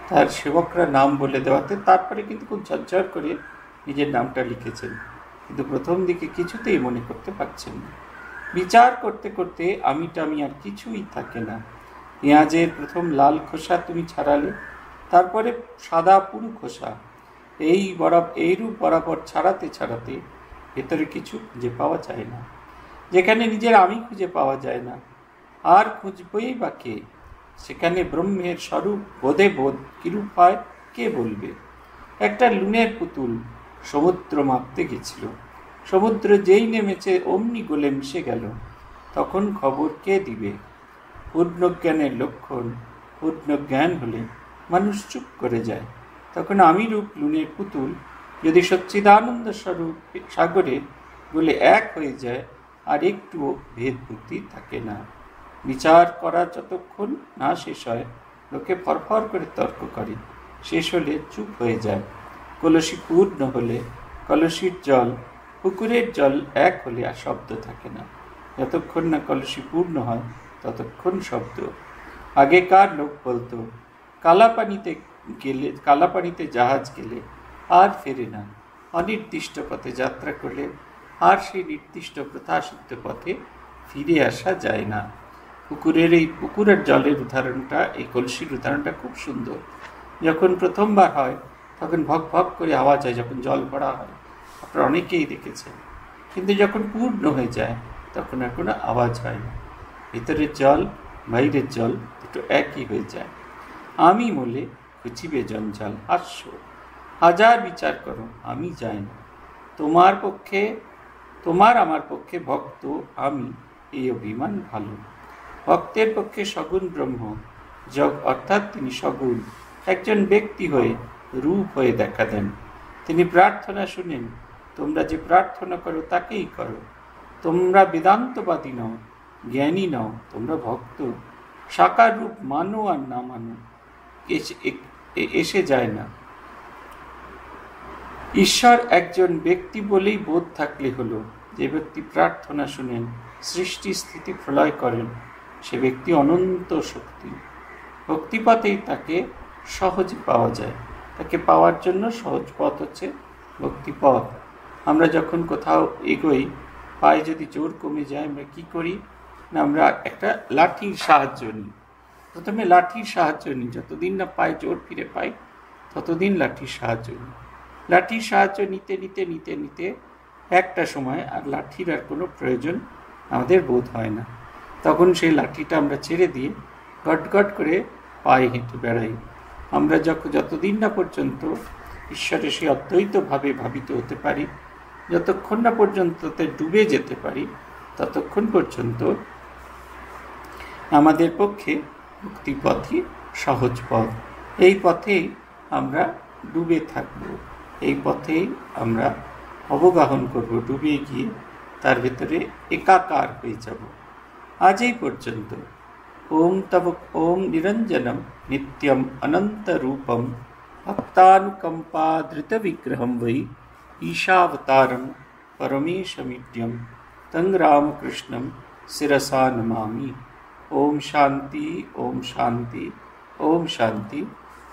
তার সেবকরা নাম বলে দেওয়াতে তারপরে কিন্তু খুব ঝরঝর করে নিজের নামটা লিখেছেন, কিন্তু প্রথম দিকে কিছুতেই মনে করতে পারছেন না। বিচার করতে করতে আমিটা আর কিছুই থাকে না। পেঁয়াজের প্রথম লাল খোসা তুমি ছাড়ালে, তারপরে সাদা পুরু খোসা, এইরূপ বরাবর ছাড়াতে ছাড়াতে ভেতরে কিছু খুঁজে পাওয়া যায় না। যেখানে নিজের আমি খুঁজে পাওয়া যায় না, আর খুঁজবই বা কে? সেখানে ব্রহ্মের স্বরূপ বোধে বোধ কিরূপ হয় কে বলবে? একটা লুনের পুতুল সমুদ্র মাপতে গেছিল, সমুদ্র যেই নেমেছে অমনি গলে মিশে গেল, তখন খবর কে দিবে? পূর্ণজ্ঞানের লক্ষণ, পূর্ণ জ্ঞান হলে মানুষ চুপ করে যায়। তখন আমি রূপ লুনের পুতুল যদি সচ্চিদানন্দ স্বরূপ সাগরে গলে এক হয়ে যায়, আর একটুও ভেদ বুদ্ধি থাকে না। বিচার করা যতক্ষণ না শেষ হয়, লোকে ফরফর করে তর্ক করে, শেষ হলে চুপ হয়ে যায়। কলসি পূর্ণ হলে, কলসির জল পুকুরের জল এক হলে আর শব্দ থাকে না। যতক্ষণ না কলসি পূর্ণ হয় ততক্ষণ শব্দ। আগেকার লোক বলতো, কালাপানিতে জাহাজ গেলে আর ফেরে না, অনির্দিষ্ট পথে যাত্রা করলে আর সেই নির্দিষ্ট প্রত্যাশিত পথে ফিরে আসা যায় না। পুকুরের জলের উদাহরণটা, এই কলসির উদাহরণটা খুব সুন্দর। যখন প্রথমবার হয় তখন ভক ভক করে আওয়াজ হয়, যখন জল ভরা হয়, আপনারা অনেকেই দেখেছেন। কিন্তু যখন পূর্ণ হয়ে যায় তখন আর কোনো আওয়াজ হয় না, ভিতরের জল বাইরের জল দুটো একই হয়ে যায়। আমি বলে খুঁজিবে জঞ্জাল, হাস্য, হাজার বিচার করো আমি যাই না। তোমার আমার পক্ষে ভক্ত আমি, এই অভিমান ভালো। ভক্তের পক্ষে সগুণ ব্রহ্ম অর্থাৎ তিনি সগুণ একজন ব্যক্তি হয়ে রূপ হয়ে দেখা দেন। তিনি প্রার্থনা শুনেন, তোমরা যে প্রার্থনা করো তাকেই করো। তোমরা বেদান্তবাদী নও, জ্ঞানী নও, তোমরা ভক্ত। সাকার রূপ মানো আর না মানো এসে যায় না। ঈশ্বর একজন ব্যক্তি বলেই বোধ থাকলে হলো। যে ব্যক্তি প্রার্থনা শুনেন, সৃষ্টি স্থিতি প্রলয় করেন, সে ব্যক্তি অনন্ত শক্তি। ভক্তিপথেই তাকে সহজে পাওয়া যায়। তাকে পাওয়ার জন্য সহজ পথ হচ্ছে ভক্তিপথ। আমরা যখন কোথাও এগোই, পায়ে যদি জোর কমে যায়, আমরা কি করি না, আমরা একটা লাঠির সাহায্য নিই। প্রথমে লাঠির সাহায্য নিই, যতদিন না পায়ে জোর ফিরে পাই ততদিন লাঠির সাহায্য নিই। লাঠির সাহায্য নিতে নিতে নিতে নিতে একটা সময় আর লাঠির আর কোনো প্রয়োজন আমাদের বোধ হয় না। তখন সেই লাঠিটা আমরা ছেড়ে দিয়ে গটগট করে পায়ে হেঁটে বেড়াই। আমরা যতদিন না পর্যন্ত ঈশ্বরের সেই অদ্বৈতভাবে ভাবিত হতে পারি, যতক্ষণ না পর্যন্ত তাতে ডুবে যেতে পারি, ততক্ষণ পর্যন্ত আমাদের পক্ষে মুক্তিপথই সহজ পথ। এই পথেই আমরা ডুবে থাকব, এই পথেই আমরা অবগাহন করব, ডুবে গিয়ে তার ভিতরে একাকার হয়ে যাব। আজ এই পর্যন্ত। ওম তব ওম নিরঞ্জনম নিত্যম অনন্ত রূপম ভক্তানুকম্পাধৃত বিগ্রহম বৈ ঈশাবতারম পরমেশমিড্যম তং রামকৃষ্ণম শিরসা নমামি। ओम शांति ओम शांति ओम शांति।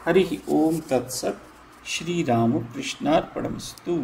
हरि ओम तत्सत्। श्री राम कृष्णार्पणमस्तु।